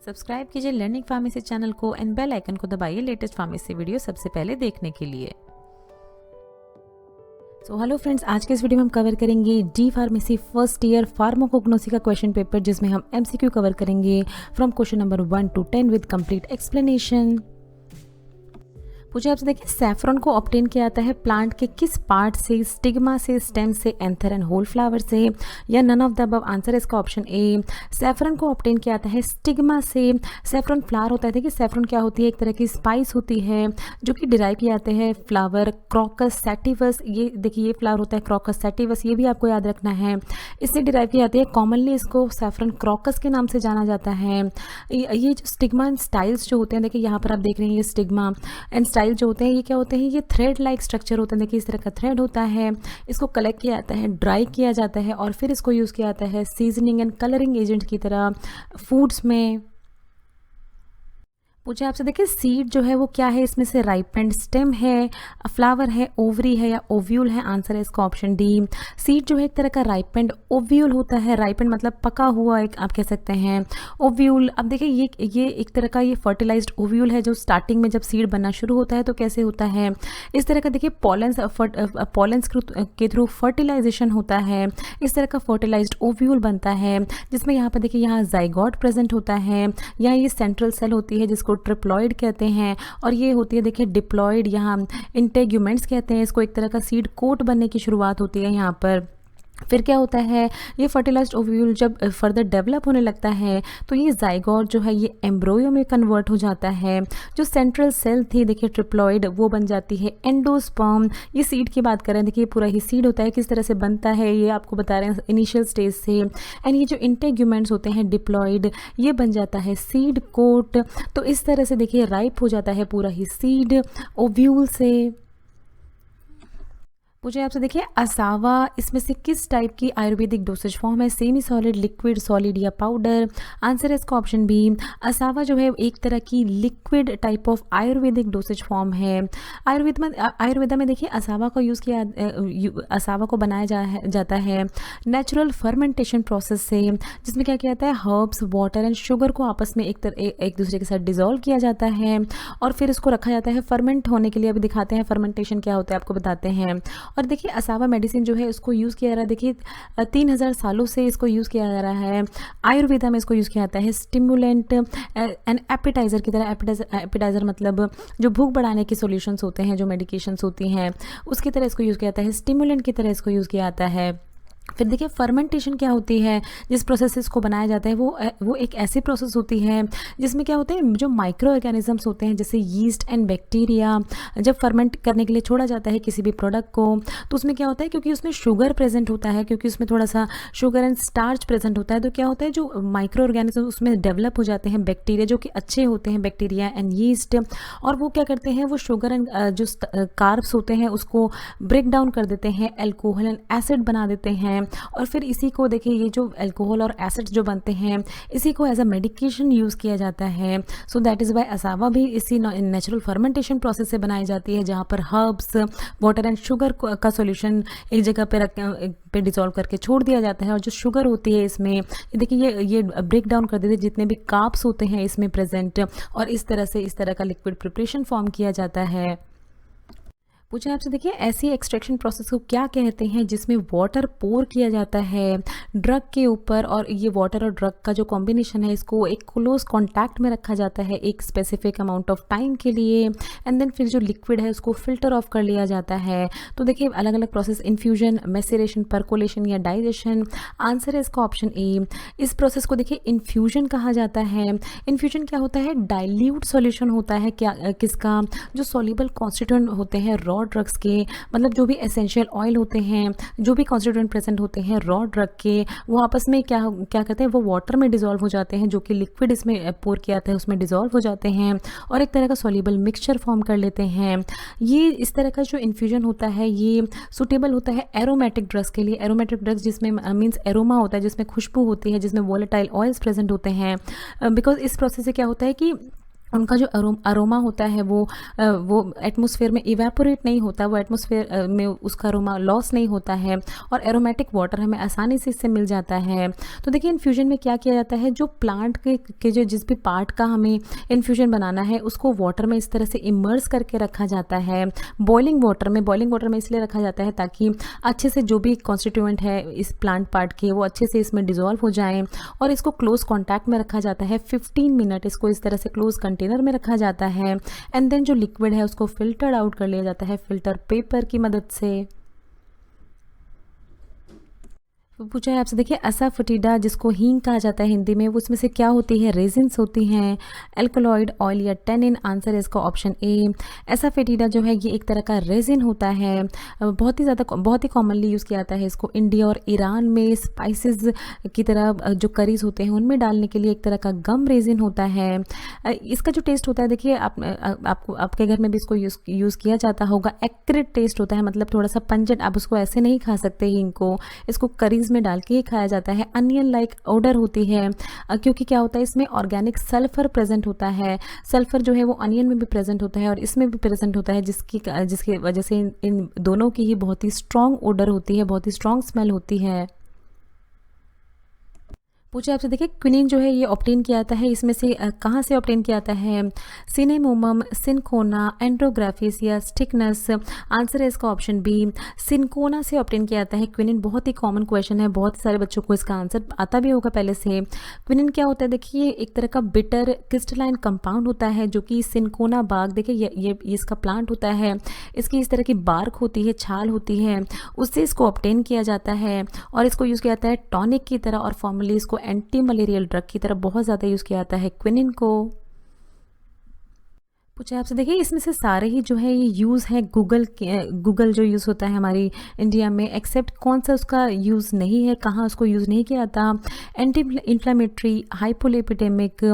Subscribe कीजिए learning pharmacy channel को and bell icon को दबाइए लेटेस्ट फार्मेसी वीडियो सबसे पहले देखने के लिए। सो हेलो फ्रेंड्स, आज के इस वीडियो में हम कवर करेंगे D pharmacy first year pharmacognosy का क्वेश्चन पेपर, जिसमें हम एमसीक्यू कवर करेंगे from question number 1 to 10 with complete explanation. पूछे आपसे, देखिए सैफरन को ऑब्टेन किया जाता है प्लांट के किस पार्ट से? स्टिग्मा से, स्टेम से, एंथर एंड होल फ्लावर से, या none of the above? Answer है इसका ऑप्शन ए। सैफरन को ऑब्टेन किया जाता है स्टिग्मा से। सैफरन फ्लावर होता है। देखिए सैफरन क्या होती है? एक तरह की स्पाइस होती है जो कि डिराइव किए जाते हैं फ्लावर क्रॉकस सैटिवस। ये देखिए ये फ्लावर होता है क्रॉकस सैटिवस, ये भी आपको याद रखना है। इससे डिराइव की जाती है। कॉमनली इसको सैफरन क्रॉकस के नाम से जाना जाता है। ये जो स्टिग्मा एंड स्टाइल्स जो होते हैं, देखिए यहाँ पर आप देख रहे हैं ये स्टिग्मा एंड स्टाइल जो होते हैं, ये क्या होते हैं? ये थ्रेड लाइक स्ट्रक्चर होते हैं। देखिए इस तरह का थ्रेड होता है। इसको कलेक्ट किया जाता है, ड्राई किया जाता है और फिर इसको यूज़ किया जाता है सीजनिंग एंड कलरिंग एजेंट की तरह फूड्स में। पूछे आपसे, देखिए सीड जो है वो क्या है? इसमें से राइपेंड स्टेम है, फ्लावर है, ओवरी है या ओव्यूल है? आंसर है इसका ऑप्शन डी। सीड जो है एक तरह का राइपेंड ओव्यूल होता है। राइपेंड मतलब पका हुआ, एक आप कह सकते हैं। ओव्यूल, अब देखिए ये एक तरह का ये फर्टिलाइज्ड ओव्यूल है जो स्टार्टिंग में जब सीड बनना शुरू होता है तो कैसे होता है? इस तरह का देखिए पॉलेंस के थ्रू फर्टिलाइजेशन होता है। इस तरह का फर्टिलाइज्ड ओव्यूल बनता है, जिसमें यहाँ पर देखिए यहाँ जाइगोट प्रेजेंट होता है। यहाँ ये सेंट्रल सेल होती है जिसको ट्रिप्लॉइड कहते हैं, और ये होती है देखिए डिप्लॉइड। यहाँ इंटेग्यूमेंट्स कहते हैं इसको। एक तरह का सीड कोट बनने की शुरुआत होती है यहाँ पर। फिर क्या होता है? ये फर्टिलाइज्ड ओव्यूल जब फर्दर डेवलप होने लगता है तो ये जाइगोट जो है ये एम्ब्रोयो में कन्वर्ट हो जाता है। जो सेंट्रल सेल थी देखिए ट्रिप्लॉइड, वो बन जाती है एंडोस्पर्म। ये सीड की बात करें, देखिए पूरा ही सीड होता है। किस तरह से बनता है ये आपको बता रहे हैं इनिशियल स्टेज से। एंड ये जो इंटेग्यूमेंट्स होते हैं डिप्लॉइड, ये बन जाता है सीड कोट। तो इस तरह से देखिए राइप हो जाता है पूरा ही सीड ओव्यूल से। पूछे आपसे, देखिए असावा इसमें से किस टाइप की आयुर्वेदिक डोसेज फॉर्म है? सेमी सॉलिड, लिक्विड, सॉलिड या पाउडर? आंसर है इसका ऑप्शन बी। असावा जो है एक तरह की liquid type of Ayurvedic dosage form है। आयुर्वेदा में देखिए असावा को असावा को बनाया जाता है नेचुरल फर्मेंटेशन प्रोसेस से, जिसमें क्या किया जाता है? हर्ब्स, वाटर एंड शुगर को आपस में एक दूसरे के साथ डिजोल्व किया जाता है और फिर इसको रखा जाता है फर्मेंट होने के लिए। अभी दिखाते हैं फर्मेंटेशन क्या होता है, आपको बताते हैं। और देखिए असावा मेडिसिन जो है उसको यूज़ किया जा रहा है, देखिए 3000 सालों से इसको यूज़ किया जा रहा है। आयुर्वेदा में इसको यूज़ किया जाता है स्टिमुलेंट एंड एपिटाइज़र की तरह। एपिटाइज़र मतलब जो भूख बढ़ाने के सॉल्यूशंस होते हैं, जो मेडिकेशंस होती हैं, उसकी तरह इसको यूज़ किया जाता है। स्टिमुलेंट की तरह इसको यूज़ किया जाता है। फिर देखिए फर्मेंटेशन क्या होती है? जिस प्रोसेस से इसको बनाया जाता है वो एक ऐसी प्रोसेस होती है जिसमें क्या होते हैं? जो माइक्रो ऑर्गेनिजम्स होते हैं जैसे यीस्ट एंड बैक्टीरिया, जब फर्मेंट करने के लिए छोड़ा जाता है किसी भी प्रोडक्ट को, तो उसमें क्या होता है? क्योंकि उसमें शुगर प्रेजेंट होता है, क्योंकि उसमें थोड़ा सा शुगर एंड स्टार्च प्रेजेंट होता है, तो क्या होता है? जो माइक्रो ऑर्गेनिज्म उसमें डेवलप हो जाते हैं बैक्टीरिया, जो कि अच्छे होते हैं बैक्टीरिया एंड यीस्ट, और वो क्या करते हैं? वो शुगर एंड जो कार्ब्स होते हैं उसको ब्रेक डाउन कर देते हैं, एल्कोहल एंड एसिड बना देते हैं। और फिर इसी को देखिए ये जो अल्कोहल और एसिड्स जो बनते हैं, इसी को एज अ मेडिकेशन यूज़ किया जाता है। सो दैट इज़ वाई असावा भी इसी नेचुरल फर्मेंटेशन प्रोसेस से बनाई जाती है, जहाँ पर हर्ब्स, वाटर एंड शुगर का सॉल्यूशन एक जगह पे डिसॉल्व करके छोड़ दिया जाता है। और जो शुगर होती है इसमें देखिए ये ब्रेक डाउन कर देते हैं जितने भी कार्ब्स होते हैं इसमें प्रेजेंट, और इस तरह का लिक्विड प्रिपरेशन फॉर्म किया जाता है। पूछे आपसे, देखिए ऐसी एक्सट्रैक्शन प्रोसेस को क्या कहते हैं जिसमें वाटर पोर किया जाता है ड्रग के ऊपर, और ये वाटर और ड्रग का जो कॉम्बिनेशन है इसको एक क्लोज कॉन्टैक्ट में रखा जाता है एक स्पेसिफिक अमाउंट ऑफ टाइम के लिए, एंड देन फिर जो लिक्विड है उसको फिल्टर ऑफ कर लिया जाता है। तो देखिए अलग अलग प्रोसेस, इन्फ्यूजन, मैसेरेशन, परकोलेशन या डाइजेशन? आंसर है इसका ऑप्शन ए। इस प्रोसेस को देखिए इन्फ्यूजन कहा जाता है। इन्फ्यूजन क्या होता है? डाइल्यूट सॉल्यूशन होता है क्या किसका? जो सॉल्युबल कॉन्स्टिट्यूएंट होते हैं रॉ ड्रग्स के, मतलब जो भी एसेंशियल ऑयल होते हैं, जो भी कॉन्स्टिट्यूएंट प्रेजेंट होते हैं रॉ ड्रग के, वो आपस में क्या करते हैं? वो वाटर में डिजोल्व हो जाते हैं, जो कि लिक्विड इसमें पोर किया जाता है उसमें डिजोल्व हो जाते हैं और एक तरह का सॉल्युबल मिक्सचर फॉर्म कर लेते हैं। ये इस तरह का जो इन्फ्यूजन होता है ये सुटेबल होता है एरोमेटिक ड्रग्स के लिए। एरोमेटिक ड्रग्स जिसमें मीन्स एरोमा होता है, जिसमें खुशबू होती है, जिसमें वोलेटाइल ऑयल्स प्रेजेंट होते हैं। बिकॉज इस प्रोसेस से क्या होता है कि उनका जो अरोमा होता है वो एटमॉस्फेयर में इवेपोरेट नहीं होता, वो एटमॉस्फेयर में उसका अरोमा लॉस नहीं होता है और एरोमेटिक वाटर हमें आसानी से इससे मिल जाता है। तो देखिए इन्फ्यूजन में क्या किया जाता है, जो प्लांट के जो जिस भी पार्ट का हमें इन्फ्यूजन बनाना है उसको वाटर में इस तरह से इमर्स करके रखा जाता है। बॉइलिंग वाटर में इसलिए रखा जाता है ताकि अच्छे से जो भी कॉन्स्टिट्यूएंट है इस प्लांट पार्ट के वो अच्छे से इसमें डिजोल्व हो जाएँ और इसको क्लोज कॉन्टैक्ट में रखा जाता है। 15 मिनट इसको इस तरह से क्लोज कंटेनर में रखा जाता है एंड देन जो लिक्विड है उसको फिल्टर्ड आउट कर लिया जाता है फिल्टर पेपर की मदद से। तो पूछा है आपसे, देखिए असाफोटिडा जिसको हींग कहा जाता है हिंदी में, वो उसमें से क्या होती है, रेजिन्स होती हैं, एल्कलॉइड ऑयल या टेनिन। आंसर है इसका ऑप्शन ए। असाफोटिडा जो है ये एक तरह का रेजिन होता है, बहुत ही कॉमनली यूज़ किया जाता है इसको इंडिया और ईरान में स्पाइसेस की तरह जो करीज होते हैं उनमें डालने के लिए। एक तरह का गम रेजिन होता है। इसका जो टेस्ट होता है देखिए आपको आपके घर में भी इसको यूज़ किया जाता होगा। एक्रेट टेस्ट होता है, मतलब थोड़ा सा पंजेंट, आप उसको ऐसे नहीं खा सकते हींग को, इसको करीज में डाल के ही खाया जाता है। अनियन लाइक ऑडर होती है क्योंकि क्या होता है इसमें ऑर्गेनिक सल्फर प्रेजेंट होता है। सल्फर जो है वो अनियन में भी प्रेजेंट होता है और इसमें भी प्रेजेंट होता है, जिसकी वजह से इन दोनों की ही बहुत ही स्ट्रॉन्ग ऑडर होती है, बहुत ही स्ट्रॉन्ग स्मेल होती है। पूछे आपसे, देखिए क्विनिन जो है ये ऑब्टेन किया जाता है, इसमें से कहाँ से ऑब्टेन किया जाता है, सिनेमोमम, सिनकोना, एंड्रोग्राफिस या स्टिकनस। आंसर है इसका ऑप्शन बी, सिनकोना से ऑब्टेन किया जाता है क्विनिन। बहुत ही कॉमन क्वेश्चन है, बहुत सारे बच्चों को इसका आंसर आता भी होगा पहले से। क्विनिन क्या होता है, देखिए एक तरह का बिटर क्रिस्टलाइन कंपाउंड होता है जो कि सिनकोना बाग, देखिए ये इसका प्लांट होता है, इसकी इस तरह की बार्क होती है, छाल होती है, उससे इसको ऑब्टेन किया जाता है और इसको यूज़ किया जाता है टॉनिक की तरह और फॉर्मली इसको एंटी मलेरियल ड्रग की तरह बहुत ज़्यादा यूज़ किया जाता है क्विनिन को। पूछा आपसे, देखिए इसमें से सारे ही जो है ये यूज़ है गूगल जो यूज़ होता है हमारी इंडिया में, एक्सेप्ट कौन सा उसका यूज़ नहीं है, कहाँ उसको यूज़ नहीं किया जाता। Anti inflammatory, hypolipidemic,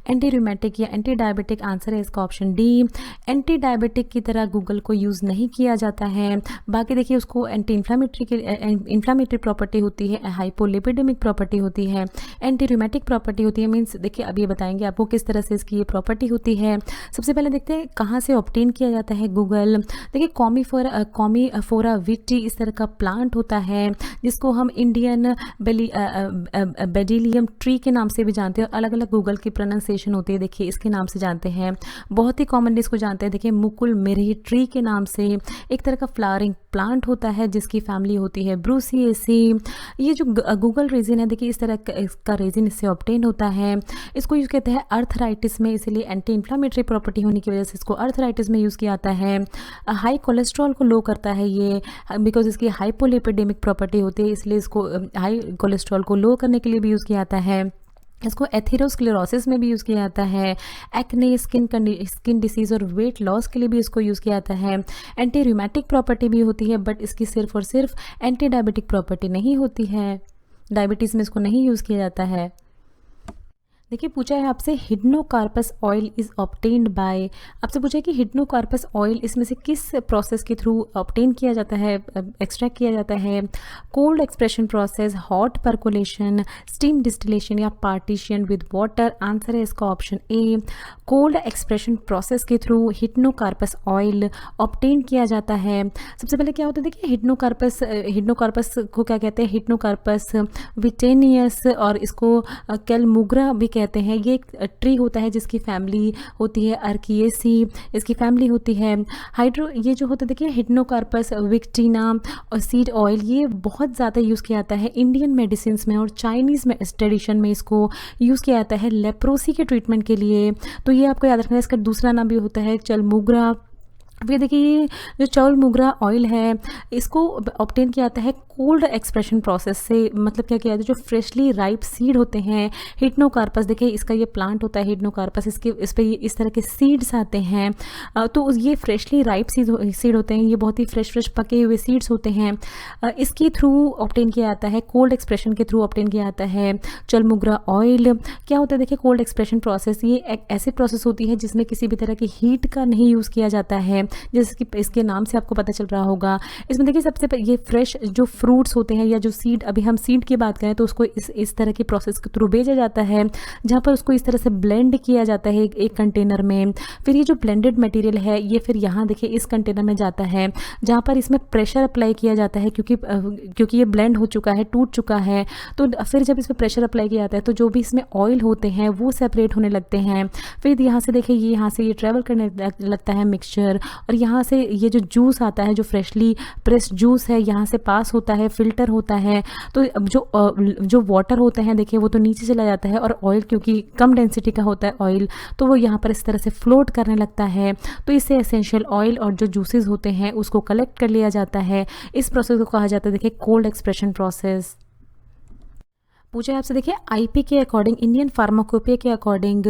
anti rheumatic या एंटी डायबिटिक। आंसर है इसका ऑप्शन डी। एंटी डायबिटिक की तरह गूगल को यूज़ नहीं किया जाता है। बाकी देखिए उसको एंटी इन्फ्लामेटरी प्रॉपर्टी होती है, हाइपोलिपिडेमिक प्रॉपर्टी होती है, एंटी रूमेटिक प्रॉपर्टी होती है। मीन्स देखिए अब ये बताएंगे आपको किस तरह से इसकी ये प्रॉपर्टी होती है। सबसे पहले देखते हैं कहाँ से ऑब्टेन किया जाता है गूगल। देखिए कॉमीफोरा विटी इस तरह का प्लांट होता है जिसको हम इंडियन बेडिलियम ट्री के नाम से भी जानते हैं और अलग अलग गूगल की प्रोनाउंसिएशन होती है, देखिए इसके नाम से जानते हैं। बहुत ही कॉमनली इसको जानते हैं देखिए मुकुल मेरी ट्री के नाम से। एक तरह का फ्लावरिंग प्लांट होता है जिसकी फैमिली होती है ब्रूसिएसी। ये जो गूगल रेजिन है देखिए इस तरह का रेजिन इससे ऑब्टेन होता है। इसको यूज़ कहते हैं अर्थराइटिस में, इसीलिए एंटी इन्फ्लामेटरी प्रॉपर्टी होने की वजह से इसको अर्थराइटिस में यूज़ किया जाता है। हाई कोलेस्ट्रॉल को लो करता है ये, बिकॉज इसकी हाइपोलिपिडेमिक प्रॉपर्टी होती है, इसलिए इसको हाई कोलेस्ट्रॉल को लो करने के लिए भी यूज़ किया जाता है। इसको एथेरोस्क्लेरोसिस में भी यूज़ किया जाता है। एक्ने, स्किन डिसीज़ और वेट लॉस के लिए भी इसको यूज़ किया जाता है। एंटी रूमेटिक प्रॉपर्टी भी होती है, बट इसकी सिर्फ और सिर्फ एंटी डायबिटिक प्रॉपर्टी नहीं होती है। डायबिटीज़ में इसको नहीं यूज़ किया जाता है। देखिए पूछा है आपसे, Hydnocarpus oil is obtained by. आपसे पूछा है कि हिडनोकार्पस ऑयल इसमें से किस प्रोसेस के थ्रू ऑब्टेन किया जाता है, एक्सट्रैक्ट किया जाता है। Cold expression process, hot percolation, steam distillation या पार्टीशन विद वाटर। आंसर है इसका ऑप्शन ए। कोल्ड एक्सप्रेशन प्रोसेस के थ्रू हिडनोकार्पस ऑयल ऑब्टेन किया जाता है। सबसे पहले क्या होता है, देखिए हिडनोकार्पस को क्या कहते हैं, हिडनोकार्पस विटेनियस, और इसको कैलमुग्रा भी कहते हैं। ये एक ट्री होता है जिसकी फैमिली होती है अर्किएसी, इसकी फैमिली होती है। ये जो होता है देखिए हिडनोकार्पस विक्टीना और सीड ऑयल, ये बहुत ज़्यादा यूज़ किया जाता है इंडियन मेडिसिन में और चाइनीज़ में ट्रेडिशन में इसको यूज़ किया जाता है लेप्रोसी के ट्रीटमेंट के लिए। तो ये आपको याद रखना है। इसका दूसरा नाम भी होता है चलमुग्रा। फिर देखिए ये जो चावल मुगरा ऑयल है इसको ऑब्टेन किया जाता है कोल्ड एक्सप्रेशन प्रोसेस से। मतलब क्या किया जाता है, जो फ्रेशली राइप सीड होते हैं हिडनोकार्पस, देखिए इसका ये प्लांट होता है हिडनोकार्पस, इस पे इस तरह के सीड्स आते हैं। तो ये फ्रेशली राइप सीड होते हैं, ये बहुत ही फ्रेश पके हुए सीड्स होते हैं। इसके थ्रू ऑब्टेन किया जाता है, कोल्ड एक्सप्रेशन के थ्रू ऑब्टेन किया जाता है चलमुगरा ऑयल। क्या होता है देखिए कोल्ड एक्सप्रेशन प्रोसेस, ये एक ऐसी प्रोसेस होती है जिसमें किसी भी तरह की हीट का नहीं यूज़ किया जाता है। जैसे कि इसके नाम से आपको पता चल रहा होगा। इसमें देखिए सबसे ये फ्रेश जो फ्रूट्स होते हैं या जो सीड, अभी हम सीड की बात करें तो उसको इस तरह की प्रोसेस के थ्रू भेजा जाता है, जहाँ पर उसको इस तरह से ब्लेंड किया जाता है एक कंटेनर में। फिर ये जो ब्लेंडेड मटेरियल है ये फिर यहाँ देखिए इस कंटेनर में जाता है, जहाँ पर इसमें प्रेशर अप्लाई किया जाता है, क्योंकि ये ब्लेंड हो चुका है, टूट चुका है। तो फिर जब इसमें प्रेशर अप्लाई किया जाता है तो जो भी इसमें ऑयल होते हैं वो सेपरेट होने लगते हैं। फिर यहाँ से देखिए यहाँ से ये ट्रेवल करने लगता है मिक्सचर, और यहाँ से ये जो जूस आता है, जो फ्रेशली प्रेस जूस है, यहाँ से पास होता है, फिल्टर होता है। तो अब जो वाटर होते हैं देखिए वो तो नीचे चला जाता है, और ऑयल क्योंकि कम डेंसिटी का होता है ऑयल, तो वो यहाँ पर इस तरह से फ्लोट करने लगता है। तो इससे एसेंशियल ऑयल और जो जूसेस होते हैं उसको कलेक्ट कर लिया जाता है। इस प्रोसेस को कहा जाता है देखिए कोल्ड एक्सप्रेशन प्रोसेस। पूछा है आपसे देखिए आईपी के अकॉर्डिंग, इंडियन फार्माकोपिया के अकॉर्डिंग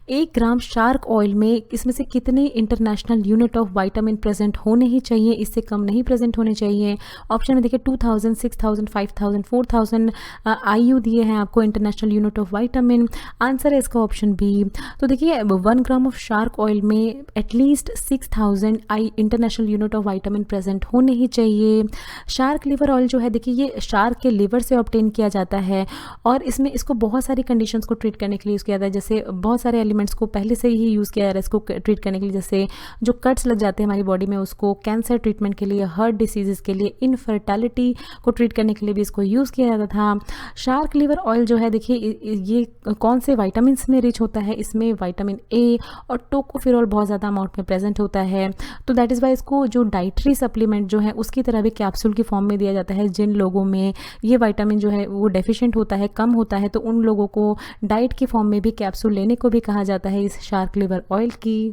1 ग्राम शार्क ऑयल में इसमें से कितने international unit of vitamin present होने ही चाहिए, इससे कम नहीं प्रेजेंट होने चाहिए। ऑप्शन में देखिए 2000, 6000, 5000, 4000 आईयू दिए हैं आपको international unit of vitamin. Answer है इसका ऑप्शन बी। तो देखिए 1 ग्राम ऑफ शार्क ऑयल में at least 6000 international unit of vitamin present होने ही चाहिए। शार्क लिवर ऑयल जो है देखिए ये शार्क के लिवर से ऑब्टेन किया जाता है, और इसमें इसको बहुत सारी कंडीशंस को ट्रीट करने के लिए यूज़ किया जाता है। जैसे बहुत सारे एलिमेंट्स को पहले से ही यूज़ किया जा रहा है इसको ट्रीट करने के लिए, जैसे जो कट्स लग जाते हैं हमारी बॉडी में उसको कैंसर ट्रीटमेंट के लिए, हार्ट डिसीज़ के लिए, इनफर्टिलिटी को ट्रीट करने के लिए भी इसको यूज़ किया जाता था। शार्क लिवर ऑयल जो है देखिए ये कौन से वाइटामिन में रिच होता है, इसमें विटामिन ए और टोकोफेरोल बहुत ज़्यादा अमाउंट में प्रेजेंट होता है। तो दैट इज़ वाई इसको जो डाइटरी सप्लीमेंट जो है उसकी तरह भी कैप्सूल की फॉर्म में दिया जाता है। जिन लोगों में ये विटामिन जो है वो डेफिशिएंट होता है, कम होता है, तो उन लोगों को डाइट की फॉर्म में भी कैप्सूल लेने को भी कहा जाता है इस शार्क लिवर ऑयल की।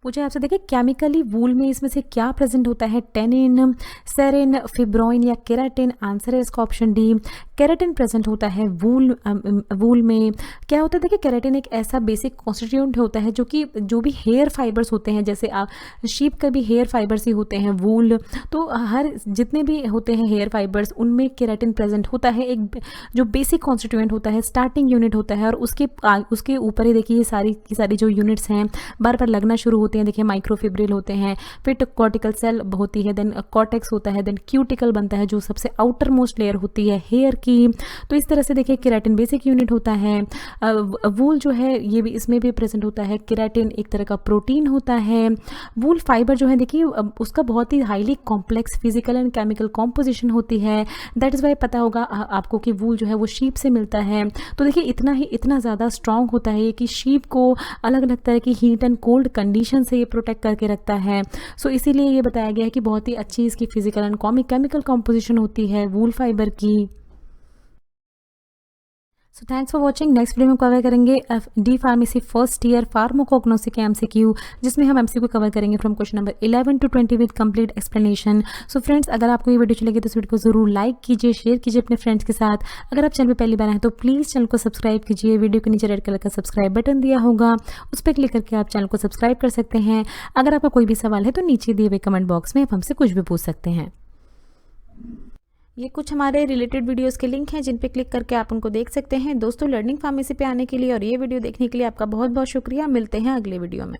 पूछा आपसे देखिए केमिकली वूल में इसमें से क्या प्रेजेंट होता है, टेनिन, सेरिन, फिब्रोइन या केराटिन। आंसर है इसका ऑप्शन डी, केराटिन प्रेजेंट होता है वूल में। क्या होता है देखिए केराटिन एक ऐसा बेसिक कॉन्स्टिट्यूएंट होता है जो भी हेयर फाइबर्स होते हैं, जैसे शीप का भी हेयर फाइबर्स ही होते हैं वूल, तो हर जितने भी होते हैं हेयर फाइबर्स उनमें केराटिन प्रेजेंट होता है। एक जो बेसिक कॉन्स्टिट्यूएंट होता है, स्टार्टिंग यूनिट होता है, और उसके ऊपर ही देखिए ये सारी जो यूनिट्स हैं बार बार लगना शुरू होते हैं। देखिए माइक्रोफिब्रिल होते हैं, फिर कॉर्टिकल सेल होती है, देन कॉर्टेक्स होता है, देन क्यूटिकल बनता है जो सबसे आउटर मोस्ट लेयर होती है हेयर की। तो इस तरह से देखिए केराटिन बेसिक यूनिट होता है। वूल जो है ये भी इसमें भी प्रेजेंट होता है। केराटिन एक तरह का प्रोटीन होता है। वूल फाइबर जो है देखिए उसका बहुत ही highly complex physical and chemical composition होती है। दैट इज़ वाई पता होगा आपको कि वूल जो है वो शीप से मिलता है। तो देखिए इतना ज़्यादा स्ट्रॉन्ग होता है कि शीप को अलग अलग तरह की हीट एंड कोल्ड कंडीशन से ये प्रोटेक्ट करके रखता है। सो इसीलिए ये बताया गया है कि बहुत ही अच्छी इसकी फिजिकल एंड केमिकल कॉम्पोजिशन होती है वूल फाइबर की। So thanks for watching. Next video में कवर करेंगे डी फार्मेसी फर्स्ट ईयर फार्माकोग्नोस्टिक के एमसीक्यू, जिसमें हम एमसीक्यू कवर करेंगे from question number 11 to 20 with complete explanation. So friends अगर आपको ये वीडियो अच्छी लगी तो इस वीडियो को जरूर लाइक कीजिए, शेयर कीजिए अपने फ्रेंड्स के साथ। अगर आप चैनल पर पहली बार आए तो प्लीज़ चैनल को सब्सक्राइब कीजिए। वीडियो के नीचे रेड कलर का सब्सक्राइब बटन दिया होगा, उस पर क्लिक करके आप चैनल को सब्सक्राइब कर सकते हैं। अगर आपका कोई भी सवाल है तो नीचे दिए हुए कमेंट बॉक्स में आप हमसे कुछ भी पूछ सकते हैं। ये कुछ हमारे रिलेटेड वीडियोस के लिंक हैं जिन पे क्लिक करके आप उनको देख सकते हैं। दोस्तों लर्निंग फार्मेसी पे आने के लिए और ये वीडियो देखने के लिए आपका बहुत बहुत शुक्रिया। मिलते हैं अगले वीडियो में।